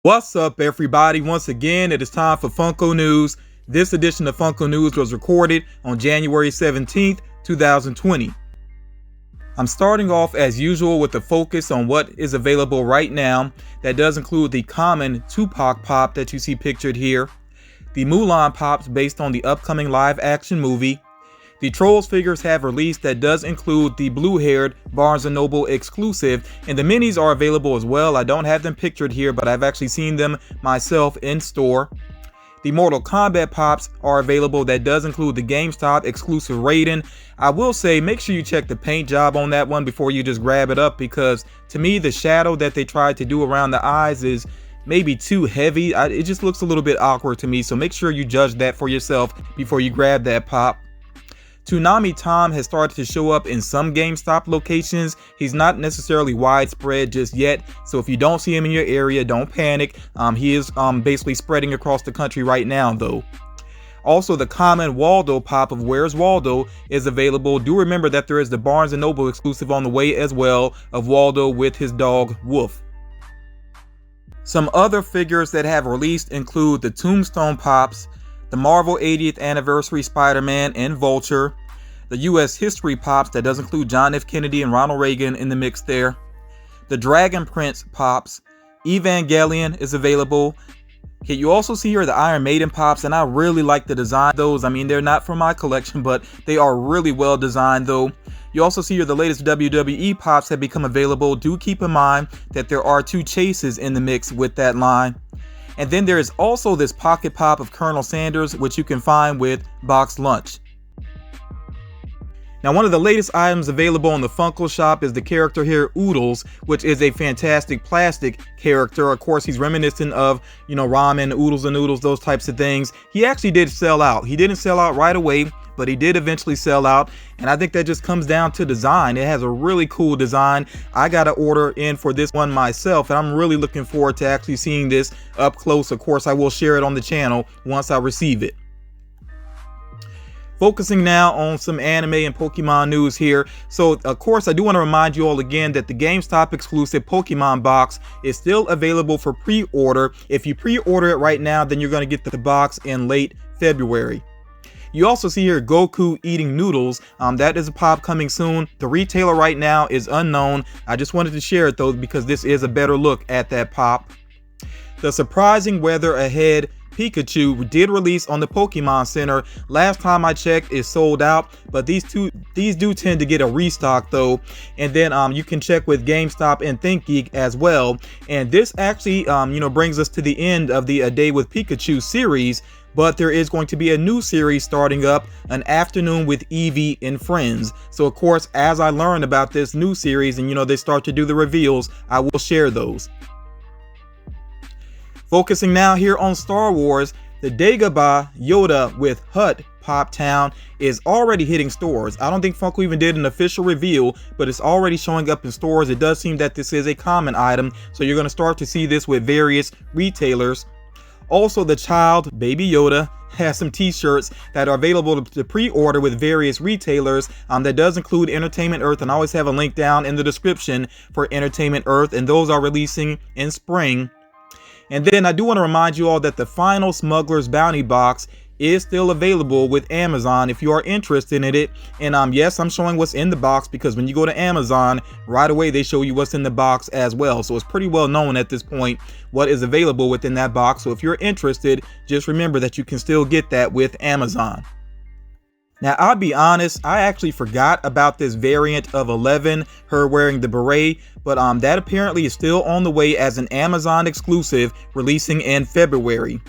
What's up, everybody? Once again, it is time for Funko News. This edition of Funko News was recorded on January 17th, 2020. I'm starting off as usual with the focus on what is available right now. That does include the common Tupac pop that you see pictured here, the Mulan pops based on the upcoming live action movie. The Trolls figures have released that does include the blue-haired Barnes & Noble exclusive, and the minis are available as well. I don't have them pictured here, but I've actually seen them myself in store. The Mortal Kombat pops are available. That does include the GameStop exclusive Raiden. I will say, make sure you check the paint job on that one before you just grab it up, because to me, the shadow that they tried to do around the eyes is maybe too heavy. It just looks a little bit awkward to me, so make sure you judge that for yourself before you grab that pop. Toonami Tom has started to show up in some GameStop locations. He's not necessarily widespread just yet, so if you don't see him in your area, don't panic. He is basically spreading across the country right now, though. Also, the common Waldo pop of Where's Waldo is available. Do remember that there is the Barnes & Noble exclusive on the way as well of Waldo with his dog Wolf. Some other figures that have released include the Tombstone pops, the Marvel 80th Anniversary Spider-Man and Vulture, the U.S. History pops that does include John F. Kennedy and Ronald Reagan in the mix there, the Dragon Prince pops, Evangelion is available. Okay, you also see here the Iron Maiden pops, and I really like the design of those. I mean, they're not from my collection, but they are really well designed though. You also see here the latest WWE pops have become available. Do keep in mind that there are 2 chases in the mix with that line. And then there is also this pocket pop of Colonel Sanders, which you can find with Box Lunch. Now, one of the latest items available in the Funko shop is the character here, Oodles, which is a fantastic plastic character. Of course, he's reminiscent of, ramen, oodles and noodles, those types of things. He actually did sell out. He didn't sell out right away, but he did eventually sell out. And I think that just comes down to design. It has a really cool design. I got to order in for this one myself, and I'm really looking forward to actually seeing this up close. Of course, I will share it on the channel once I receive it. Focusing now on some anime and Pokemon news here. So, of course, I do want to remind you all again that the GameStop exclusive Pokemon box is still available for pre-order. If you pre-order it right now, then you're going to get the box in late February. You also see here Goku eating noodles. That is a pop coming soon. The retailer right now is unknown. I just wanted to share it though, because this is a better look at that pop. The surprising weather ahead Pikachu did release on the Pokemon Center. Last time I checked, it's sold out, but these do tend to get a restock though. And then you can check with GameStop and ThinkGeek as well. And this actually brings us to the end of the A Day with Pikachu series. But there is going to be a new series starting up, An Afternoon with Eevee and Friends. So of course, as I learn about this new series and they start to do the reveals, I will share those. Focusing now here on Star Wars, the Dagobah Yoda with Hut Pop Town is already hitting stores. I don't think Funko even did an official reveal, but it's already showing up in stores. It does seem that this is a common item, so you're going to start to see this with various retailers. Also, the child, Baby Yoda, has some t-shirts that are available to pre-order with various retailers. That does include Entertainment Earth, and I always have a link down in the description for Entertainment Earth, and those are releasing in spring. And then I do want to remind you all that the final Smuggler's Bounty box is still available with Amazon if you are interested in it. And yes, I'm showing what's in the box, because when you go to Amazon, right away they show you what's in the box as well. So it's pretty well known at this point what is available within that box. So if you're interested, just remember that you can still get that with Amazon. Now, I'll be honest, I actually forgot about this variant of 11, her wearing the beret, but that apparently is still on the way as an Amazon exclusive, releasing in February.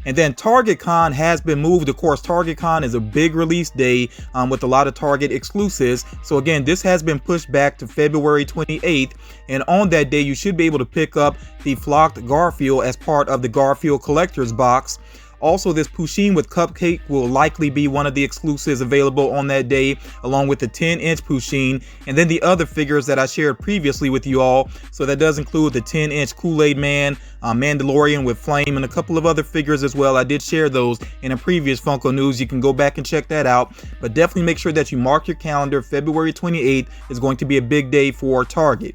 And then Target Con has been moved. Of course, Target Con is a big release day with a lot of Target exclusives. So again, this has been pushed back to February 28th. And on that day, you should be able to pick up the flocked Garfield as part of the Garfield Collector's Box. Also, this Pusheen with Cupcake will likely be one of the exclusives available on that day, along with the 10-inch Pusheen, and then the other figures that I shared previously with you all. So that does include the 10-inch Kool-Aid Man, Mandalorian with Flame, and a couple of other figures as well. I did share those in a previous Funko News. You can go back and check that out, but definitely make sure that you mark your calendar. February 28th is going to be a big day for Target.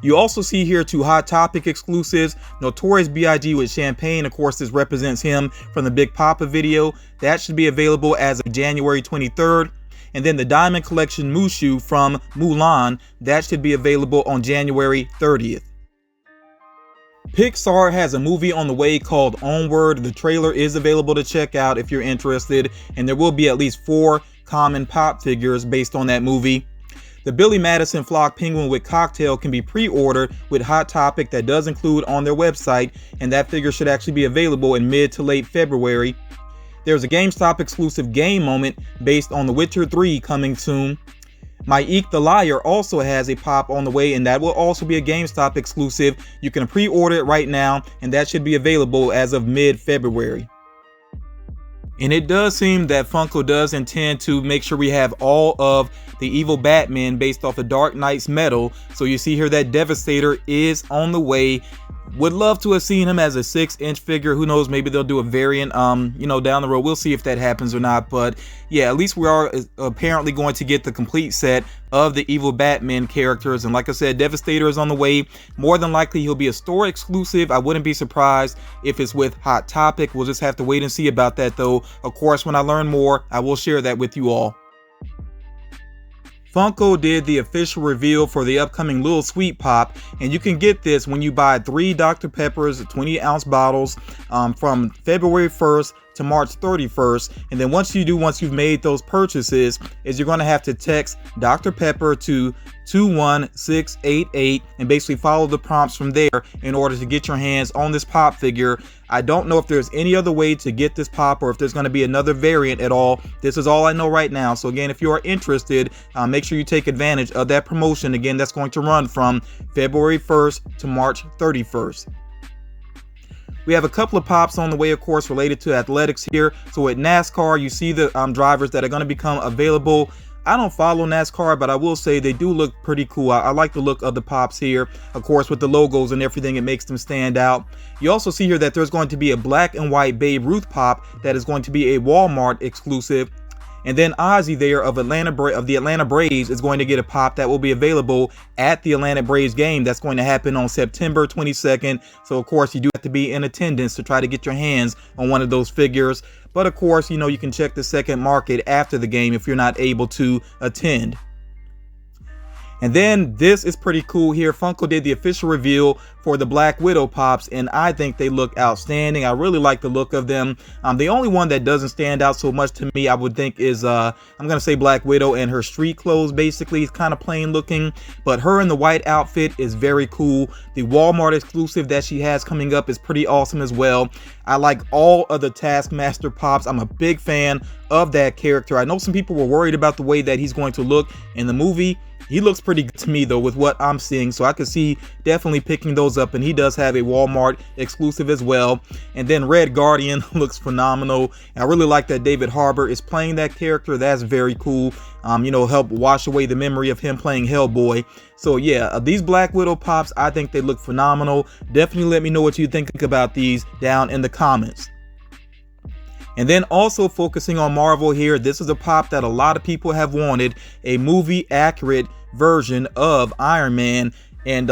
You also see here 2 Hot Topic exclusives. Notorious B.I.G. with Champagne, of course this represents him from the Big Papa video. That should be available as of January 23rd. And then the Diamond Collection Mushu from Mulan, that should be available on January 30th. Pixar has a movie on the way called Onward. The trailer is available to check out if you're interested, and there will be at least 4 common pop figures based on that movie. The Billy Madison Flock Penguin with Cocktail can be pre-ordered with Hot Topic. That does include on their website, and that figure should actually be available in mid to late February. There's a GameStop exclusive game moment based on The Witcher 3 coming soon. My Eek the Liar also has a pop on the way, and that will also be a GameStop exclusive. You can pre-order it right now, and that should be available as of mid-February. And it does seem that Funko does intend to make sure we have all of the evil Batman based off of Dark Knight's metal. So you see here that Devastator is on the way. Would love to have seen him as a 6-inch figure. Who knows, maybe they'll do a variant down the road. We'll see if that happens or not. But yeah, at least we are apparently going to get the complete set of the evil Batman characters. And like I said, Devastator is on the way. More than likely he'll be a store exclusive. I wouldn't be surprised if it's with Hot Topic. We'll just have to wait and see about that though. Of course, when I learn more, I will share that with you all. Funko did the official reveal for the upcoming Little Sweet Pop, and you can get this when you buy 3 Dr. Pepper's 20-ounce bottles from February 1st to March 31st. And then once you've made those purchases, you're going to have to text Dr. Pepper to 21688 and basically follow the prompts from there in order to get your hands on this pop figure. I don't know if there's any other way to get this pop or if there's going to be another variant at all. This is all I know right now. So again, if you are interested, make sure you take advantage of that promotion. Again, that's going to run from February 1st to March 31st. We have a couple of pops on the way, of course, related to athletics here. So at NASCAR, you see the drivers that are going to become available. I don't follow NASCAR, but I will say they do look pretty cool. I like the look of the pops here. Of course, with the logos and everything, it makes them stand out. You also see here that there's going to be a black and white Babe Ruth pop that is going to be a Walmart exclusive. And then Ozzy there of the Atlanta Braves is going to get a pop that will be available at the Atlanta Braves game. That's going to happen on September 22nd. So of course you do have to be in attendance to try to get your hands on one of those figures. But of course, you can check the second market after the game if you're not able to attend. And then this is pretty cool here. Funko did the official reveal for the Black Widow pops, and I think they look outstanding. I really like the look of them. The only one that doesn't stand out so much to me, I would think, is I'm gonna say Black Widow and her street clothes. Basically, it's kind of plain looking, but her in the white outfit is very cool. The Walmart exclusive that she has coming up is pretty awesome as well. I like all of the Taskmaster pops. I'm a big fan of that character. I know some people were worried about the way that he's going to look in the movie. He looks pretty good to me though with what I'm seeing, so I could see definitely picking those up. And he does have a Walmart exclusive as well. And then Red Guardian looks phenomenal. And I really like that David Harbour is playing that character. That's very cool. Help wash away the memory of him playing Hellboy. So yeah, these Black Widow pops, I think they look phenomenal. Definitely let me know what you think about these down in the comments. And then also focusing on Marvel here, this is a pop that a lot of people have wanted, a movie accurate version of Iron Man. And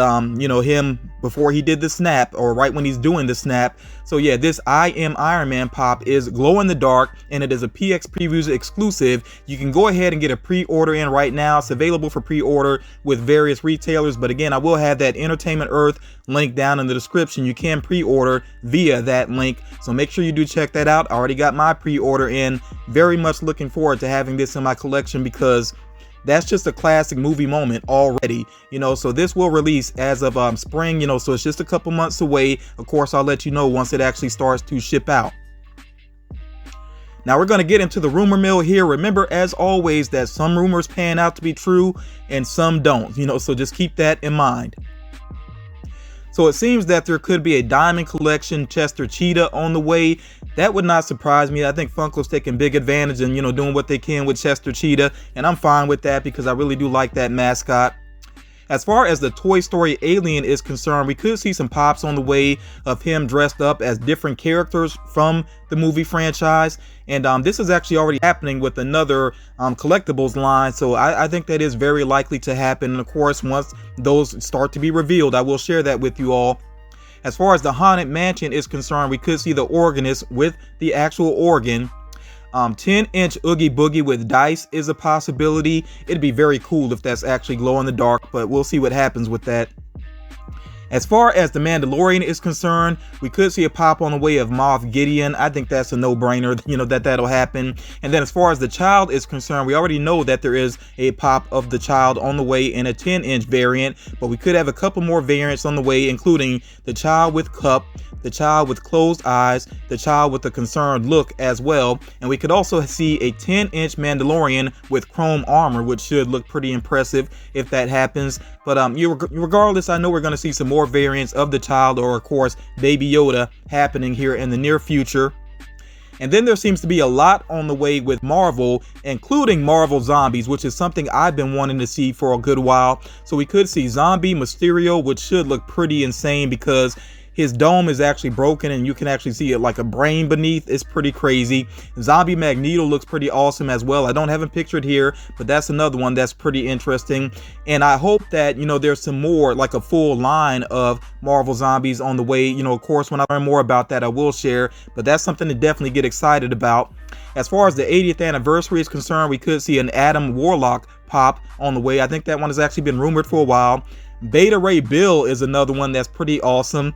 him before he did the snap, or right when he's doing the snap. So yeah, this I Am Iron Man pop is glow in the dark, and it is a PX Previews exclusive. You can go ahead and get a pre-order in right now. It's available for pre-order with various retailers, but again, I will have that Entertainment Earth link down in the description. You can pre-order via that link, so make sure you do check that out. I already got my pre-order in. Very much looking forward to having this in my collection because that's just a classic movie moment already, so this will release as of spring, so it's just a couple months away. Of course, I'll let you know once it actually starts to ship out. Now we're going to get into the rumor mill here. Remember, as always, that some rumors pan out to be true and some don't, so just keep that in mind. So it seems that there could be a Diamond Collection Chester Cheetah on the way. That would not surprise me. I think Funko's taking big advantage and, doing what they can with Chester Cheetah. And I'm fine with that because I really do like that mascot. As far as the Toy Story alien is concerned, we could see some pops on the way of him dressed up as different characters from the movie franchise. And this is actually already happening with another collectibles line. So I think that is very likely to happen. And of course, once those start to be revealed, I will share that with you all. As far as the Haunted Mansion is concerned, we could see the organist with the actual organ. 10-inch Oogie Boogie with dice is a possibility. It'd be very cool if that's actually glow in the dark, but we'll see what happens with that. As far as the Mandalorian is concerned, we could see a pop on the way of Moff Gideon. I think that's a no-brainer, that'll happen. And then as far as the Child is concerned, we already know that there is a pop of the Child on the way in a 10-inch variant, but we could have a couple more variants on the way, including the Child with Cup, the Child with closed eyes, the Child with a concerned look as well. And we could also see a 10-inch Mandalorian with chrome armor, which should look pretty impressive if that happens. But regardless, I know we're going to see some more variants of the Child, or of course Baby Yoda, happening here in the near future. And then there seems to be a lot on the way with Marvel, including Marvel Zombies, which is something I've been wanting to see for a good while. So we could see Zombie Mysterio, which should look pretty insane because his dome is actually broken and you can actually see it like a brain beneath. It's pretty crazy. Zombie Magneto looks pretty awesome as well. I don't have him pictured here, but that's another one that's pretty interesting. And I hope that, there's some more, like a full line of Marvel Zombies on the way. Of course, when I learn more about that, I will share, but that's something to definitely get excited about. As far as the 80th anniversary is concerned, we could see an Adam Warlock pop on the way. I think that one has actually been rumored for a while. Beta Ray Bill is another one that's pretty awesome.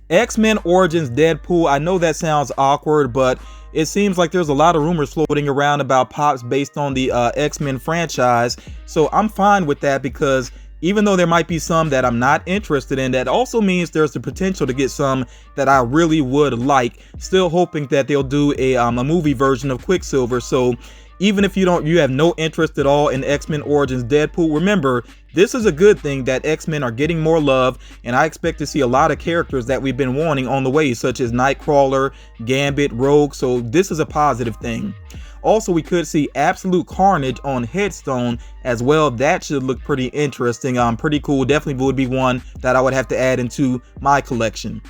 X-Men Origins Deadpool, I know that sounds awkward, but it seems like there's a lot of rumors floating around about pops based on the X-Men franchise. So I'm fine with that, because even though there might be some that I'm not interested in, that also means there's the potential to get some that I really would like. Still hoping that they'll do a movie version of Quicksilver. So even if you have no interest at all in X-Men Origins Deadpool, remember, this is a good thing that X-Men are getting more love, and I expect to see a lot of characters that we've been wanting on the way, such as Nightcrawler, Gambit, Rogue, so this is a positive thing. Also, we could see Absolute Carnage on Headstone as well. That should look pretty interesting, pretty cool. Definitely would be one that I would have to add into my collection.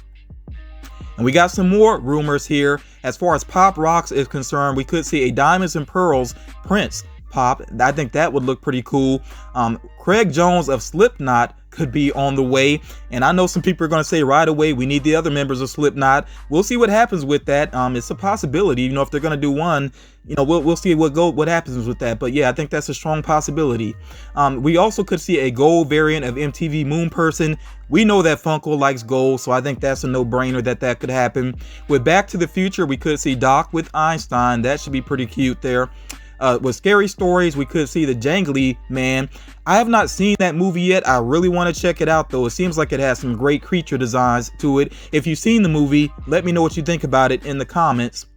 And we got some more rumors here. As far as Pop Rocks is concerned, we could see a Diamonds and Pearls Prince pop. I think that would look pretty cool. Craig Jones of Slipknot could be on the way, and I know some people are going to say right away we need the other members of Slipknot. We'll see what happens with that. It's a possibility, if they're going to do one, we'll see what happens with that. But yeah, I think that's a strong possibility. We also could see a gold variant of MTV Moon Person. We know that Funko likes gold, so I think that's a no-brainer that could happen. With Back to the Future, we could see Doc with Einstein. That should be pretty cute there. With Scary Stories, we could see the Jangly Man. I have not seen that movie yet. I really want to check it out, though. It seems like it has some great creature designs to it. If you've seen the movie, let me know what you think about it in the comments.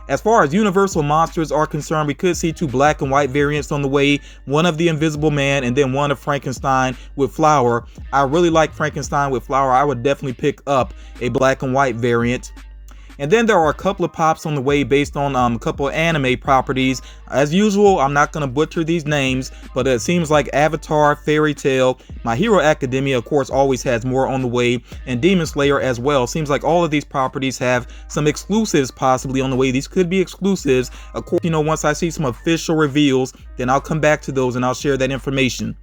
As far as Universal Monsters are concerned, we could see two black and white variants on the way. One of the Invisible Man and then one of Frankenstein with Flower. I really like Frankenstein with Flower. I would definitely pick up a black and white variant. And then there are a couple of pops on the way based on a couple of anime properties. As usual, I'm not going to butcher these names, but it seems like Avatar, Fairy Tail, My Hero Academia, of course, always has more on the way, and Demon Slayer as well. Seems like all of these properties have some exclusives possibly on the way. These could be exclusives. Of course, once I see some official reveals, then I'll come back to those and I'll share that information.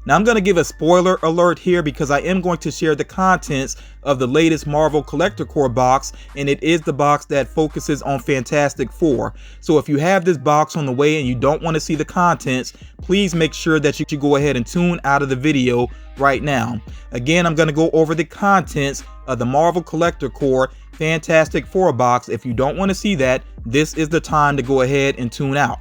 Now I'm going to give a spoiler alert here because I am going to share the contents of the latest Marvel Collector Core box, and it is the box that focuses on Fantastic Four. So if you have this box on the way and you don't want to see the contents, please make sure that you go ahead and tune out of the video right now. Again, I'm going to go over the contents of the Marvel Collector Core Fantastic Four box. If you don't want to see that, this is the time to go ahead and tune out.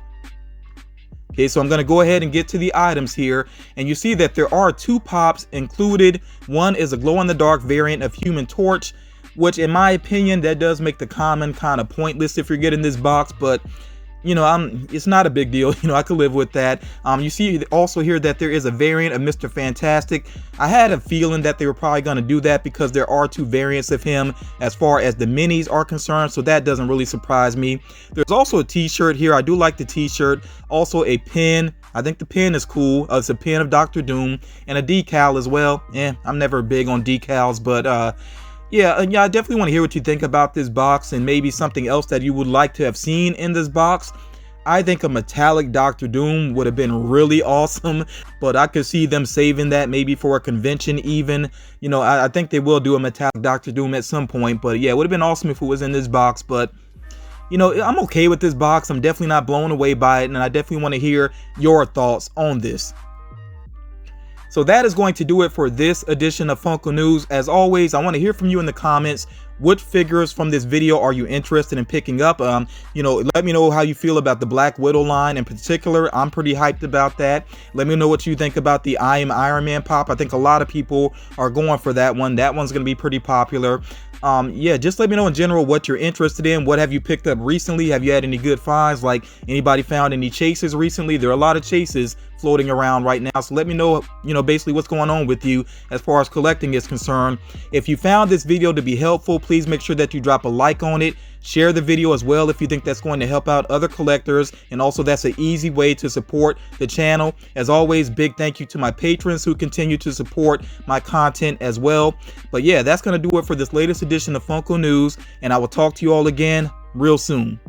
Okay, so I'm going to go ahead and get to the items here, and you see that there are two pops included. One is a glow-in-the-dark variant of Human Torch, which in my opinion, that does make the common kind of pointless if you're getting this box, but it's not a big deal. I could live with that. You see also here that there is a variant of Mr. Fantastic. I had a feeling that they were probably going to do that because there are two variants of him as far as the minis are concerned, so that doesn't really surprise me. There's also a t-shirt here. I do like the t-shirt. Also a pin. I think the pen is cool. It's a pen of Dr. Doom and a decal as well. I'm never big on decals, but yeah, I definitely want to hear what you think about this box and maybe something else that you would like to have seen in this box. I think a metallic Dr. Doom would have been really awesome, but I could see them saving that maybe for a convention even. You know, I think they will do a metallic Dr. Doom at some point, but yeah, it would have been awesome if it was in this box. But you know, I'm okay with this box. I'm definitely not blown away by it, and I definitely want to hear your thoughts on this. So that is going to do it for this edition of Funko News. As always, I want to hear from you in the comments. What figures from this video are you interested in picking up? You know, let me know how you feel about the Black Widow line in particular. I'm pretty hyped about that. Let me know what you think about the I Am Iron Man pop. I think a lot of people are going for that one. That one's going to be pretty popular. Yeah, just let me know in general what you're interested in. What have you picked up recently? Have you had any good finds? Like, anybody found any chases recently? There are a lot of chases floating around right now, so let me know, you know, basically what's going on with you as far as collecting is concerned. If you found this video to be helpful, please make sure that you drop a like on it. Share the video as well if you think that's going to help out other collectors, and also that's an easy way to support the channel. As always, big thank you to my patrons who continue to support my content as well. But yeah, that's going to do it for this latest edition of Funko News, and I will talk to you all again real soon.